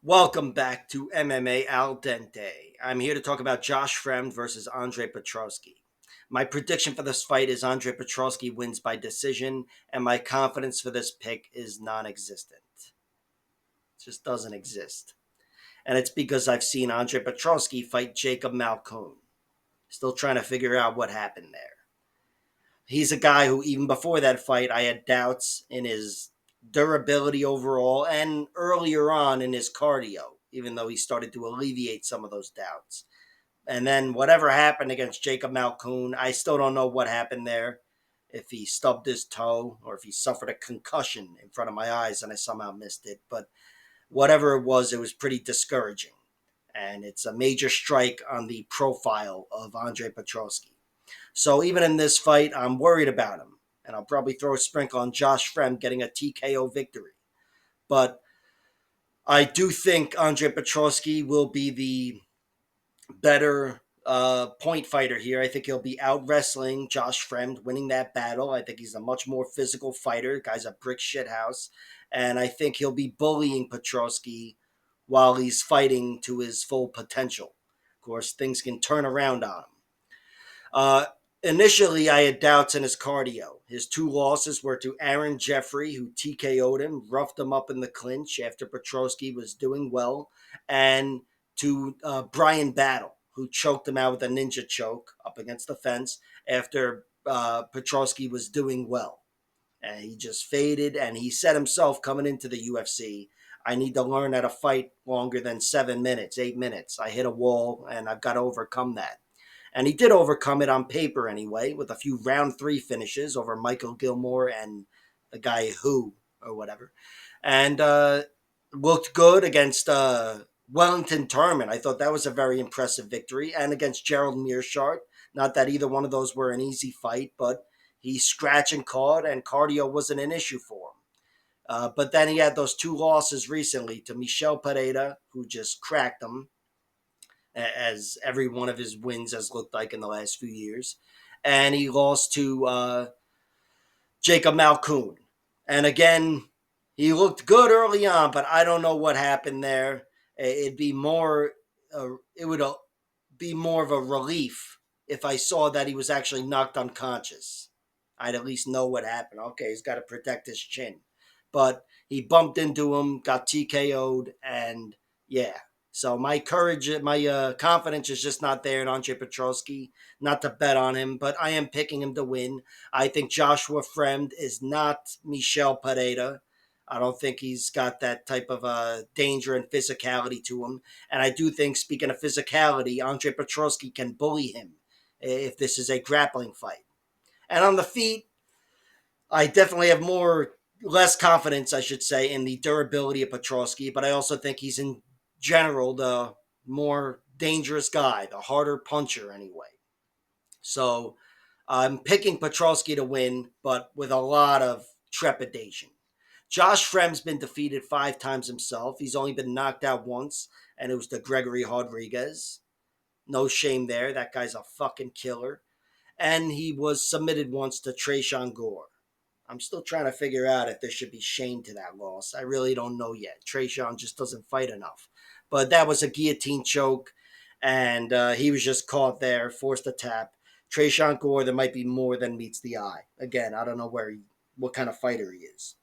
Welcome back to MMA Al Dente. I'm here to talk about Josh Fremd versus Andre Petroski. My prediction for this fight is Andre Petroski wins by decision, and my confidence for this pick is non existent. It just doesn't exist. And it's because I've seen Andre Petroski fight Jacob Malkoun. Still trying to figure out what happened there. He's a guy who, even before that fight, I had doubts in his durability overall and earlier on in his cardio, even though he started to alleviate some of those doubts. And then whatever happened against Jacob Malkoun, I still don't know what happened there. If he stubbed his toe or if he suffered a concussion in front of my eyes and I somehow missed it. But whatever it was pretty discouraging. And it's a major strike on the profile of Andre Petroski. So even in this fight, I'm worried about him. And I'll probably throw a sprinkle on Josh Fremd getting a TKO victory. But I do think Andre Petroski will be the better point fighter here. I think he'll be out wrestling Josh Fremd, winning that battle. I think he's a much more physical fighter. Guy's a brick shit house. And I think he'll be bullying Petroski while he's fighting to his full potential. Of course, things can turn around on him. Uh, Initially, I had doubts in his cardio. His two losses were to Aaron Jeffrey, who TKO'd him, roughed him up in the clinch after Petroski was doing well, and to Brian Battle, who choked him out with a ninja choke up against the fence after Petroski was doing well. And he just faded, and he said himself coming into the UFC, I need to learn how to fight longer than 7 minutes, 8 minutes. I hit a wall, and I've got to overcome that. And he did overcome it on paper anyway, with a few round three finishes over Michael Gilmore and the guy who or whatever. And looked good against Wellington Turman. I thought that was a very impressive victory. And against Gerald Mearshart. Not that either one of those were an easy fight, but he scratched and caught, and cardio wasn't an issue for him. But then he had those two losses recently to Michel Pereira, who just cracked him, as every one of his wins has looked like in the last few years. And he lost to Jacob Malkoun. And again, he looked good early on, but I don't know what happened there. It'd be more, it would be more of a relief if I saw that he was actually knocked unconscious. I'd at least know what happened. Okay, he's got to protect his chin. But he bumped into him, got TKO'd, and yeah. So my courage, my confidence is just not there in Andre Petroski. Not to bet on him, but I am picking him to win. I think Joshua Fremd is not Michel Pereira. I don't think he's got that type of danger and physicality to him. And I do think, speaking of physicality, Andre Petroski can bully him if this is a grappling fight. And on the feet, I definitely have less confidence, I should say, in the durability of Petroski, but I also think he's in general the more dangerous guy, the harder puncher anyway. So I'm picking Petroski to win, but with a lot of trepidation. Josh Fremd's been defeated 5 times himself. He's only been knocked out once, and it was to Gregory Rodriguez. No shame there. That guy's a fucking killer. And he was submitted once to Trayshawn Gore. I'm still trying to figure out if there should be shame to that loss. I really don't know yet. Trayshawn just doesn't fight enough. But that was a guillotine choke, and he was just caught there, forced to tap. Trayshawn Gore, there might be more than meets the eye. Again, I don't know what kind of fighter he is.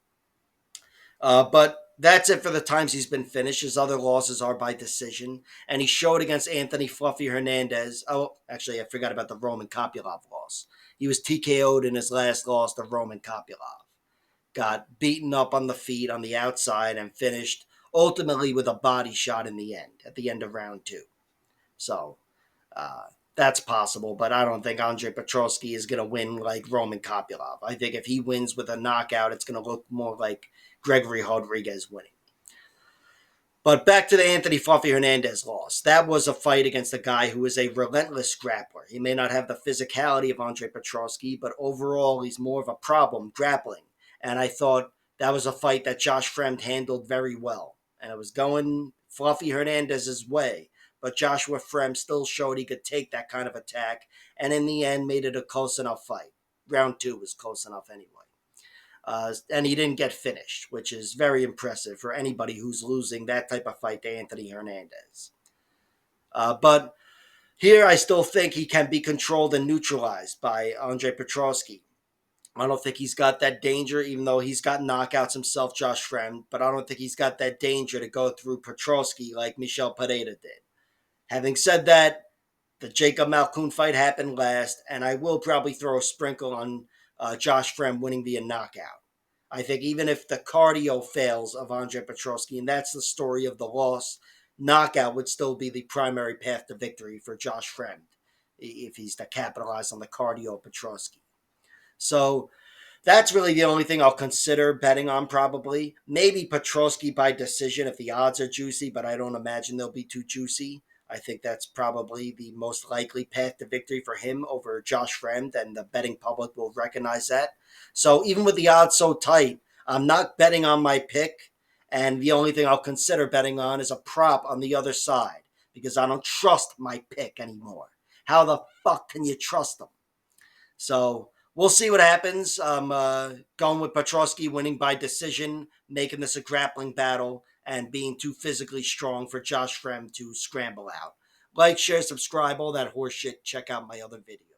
But that's it for the times he's been finished. His other losses are by decision. And he showed against Anthony Fluffy Hernandez. Oh, actually, I forgot about the Roman Kopylov loss. He was TKO'd in his last loss to Roman Kopylov. Got beaten up on the feet on the outside and finished ultimately with a body shot in the end, at the end of round 2. So uh, that's possible, but I don't think Andre Petroski is going to win like Roman Kopylov. I think if he wins with a knockout, it's going to look more like Gregory Rodriguez winning. But back to the Anthony Fluffy Hernandez loss. That was a fight against a guy who is a relentless grappler. He may not have the physicality of Andre Petroski, but overall he's more of a problem grappling. And I thought that was a fight that Josh Fremd handled very well. And it was going Fluffy Hernandez's way. But Joshua Fremd still showed he could take that kind of attack. And in the end, made it a close enough fight. Round 2 was close enough anyway. And he didn't get finished, which is very impressive for anybody who's losing that type of fight to Anthony Hernandez. But here, I still think he can be controlled and neutralized by Andre Petroski. I don't think he's got that danger, even though he's got knockouts himself, Josh Fremd, but I don't think he's got that danger to go through Petroski like Michel Pereira did. Having said that, the Jacob Malkoun fight happened last, and I will probably throw a sprinkle on Josh Fremd winning via knockout. I think even if the cardio fails of Andre Petroski, and that's the story of the loss, knockout would still be the primary path to victory for Josh Fremd if he's to capitalize on the cardio of Petroski. So that's really the only thing I'll consider betting on, probably. Maybe Petroski by decision if the odds are juicy, but I don't imagine they'll be too juicy. I think that's probably the most likely path to victory for him over Josh Fremd, and the betting public will recognize that. So even with the odds so tight, I'm not betting on my pick, and the only thing I'll consider betting on is a prop on the other side because I don't trust my pick anymore. How the fuck can you trust them? So we'll see what happens. I'm going with Petroski winning by decision, making this a grappling battle, and being too physically strong for Josh Fremd to scramble out. Like, share, subscribe, all that horse shit. Check out my other videos.